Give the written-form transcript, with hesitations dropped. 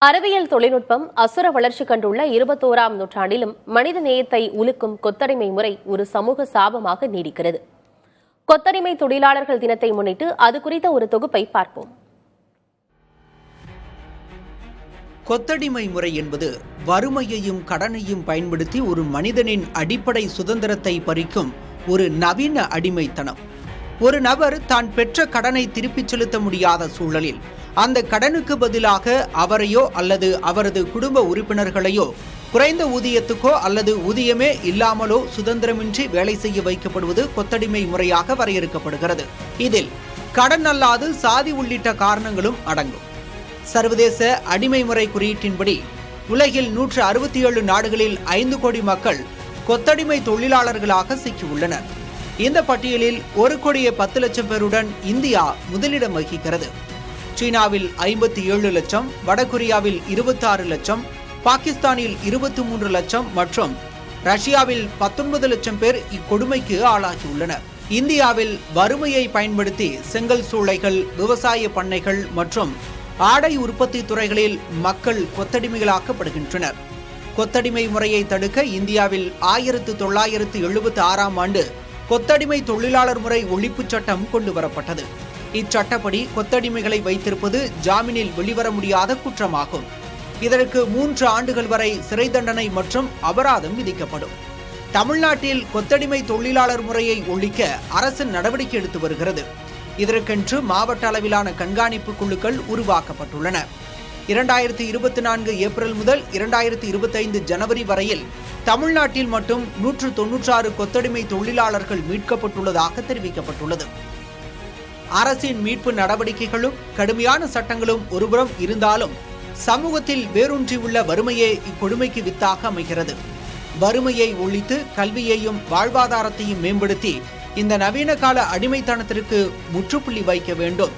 அறிவியல் தொழில்நுட்பம் அசுர வளர்ச்சி கண்டுள்ள 21ஆம் நூற்றாண்டிலும் மனித நேயத்தை உலுக்கும் கொத்தடிமை முறை ஒரு சமூக சாபமாக நீடிக்கிறது. கொத்தடிமை தொழிலாளர்கள் தினத்தை முன்னிட்டு அது குறித்த ஒரு தொகுப்பை பார்ப்போம். கொத்தடிமை முறை என்பது வறுமையையும் கடனையும் பயன்படுத்தி ஒரு மனிதனின் அடிப்படை சுதந்திரத்தை பறிக்கும் ஒரு நவீன அடிமைத்தனம். ஒரு நபர் தான் பெற்ற கடனை திருப்பிச் செலுத்த முடியாத சூழலில் அந்த கடனுக்கு பதிலாக அவரையோ அல்லது அவரது குடும்ப உறுப்பினர்களையோ குறைந்த ஊதியத்துக்கோ அல்லது ஊதியமே இல்லாமலோ சுதந்திரமின்றி வேலை செய்ய வைக்கப்படுவது கொத்தடிமை முறையாக வரையறுக்கப்படுகிறது. இதில் கடன் அல்லாது சாதி உள்ளிட்ட காரணங்களும் அடங்கும். சர்வதேச அடிமை முறை குறியீட்டின்படி உலகில் 167 நாடுகளில் 5 கோடி மக்கள் கொத்தடிமை தொழிலாளர்களாக சிக்கியுள்ளனர். இந்த பட்டியலில் 1,10 லட்சம் பேருடன் இந்தியா முதலிடம் வகிக்கிறது. சீனாவில் 57 லட்சம், வடகொரியாவில் 26 லட்சம், பாகிஸ்தானில் 23 லட்சம் மற்றும் ரஷ்யாவில் 19 லட்சம் பேர் இக்கொடுமைக்கு ஆளாகியுள்ளனர். இந்தியாவில் வறுமையை பயன்படுத்தி செங்கல் சூளைகள், விவசாய பண்ணைகள் மற்றும் ஆடை உற்பத்தி துறைகளில் மக்கள் கொத்தடிமைகளாக்கப்படுகின்றனர். கொத்தடிமை முறையை தடுக்க இந்தியாவில் 1976ஆம் ஆண்டு கொத்தடிமை தொழிலாளர் முறை ஒழிப்புச் சட்டம் கொண்டு வரப்பட்டது. இச்சட்டப்படி கொத்தடிமைகளை வைத்திருப்பது ஜாமீனில் வெளிவர முடியாத குற்றமாகும். இதற்கு 3 ஆண்டுகள் வரை சிறை தண்டனை மற்றும் அபராதம் விதிக்கப்படும். தமிழ்நாட்டில் கொத்தடிமை தொழிலாளர் முறையை ஒழிக்க அரசு நடவடிக்கை எடுத்து வருகிறது. இதற்கென்று மாவட்ட அளவிலான கண்காணிப்பு குழுக்கள் உருவாக்கப்பட்டுள்ளன. 2024 ஏப்ரல் முதல் 2025 ஜனவரி வரையில் தமிழ்நாட்டில் மட்டும் 196 கொத்தடிமை தொழிலாளர்கள் மீட்கப்பட்டுள்ளதாக தெரிவிக்கப்பட்டுள்ளது. அரசின் மீட்பு நடவடிக்கைகளும் கடுமையான சட்டங்களும் ஒருபுறம் இருந்தாலும் சமூகத்தில் வேரூன்றியுள்ள வறுமையே இக்கொடுமைக்கு வித்தாக அமைகிறது. வறுமையை ஒழித்து கல்வியையும் வாழ்வாதாரத்தையும் மேம்படுத்தி இந்த நவீன கால அடிமைத்தனத்திற்கு முற்றுப்புள்ளி வைக்க வேண்டும்.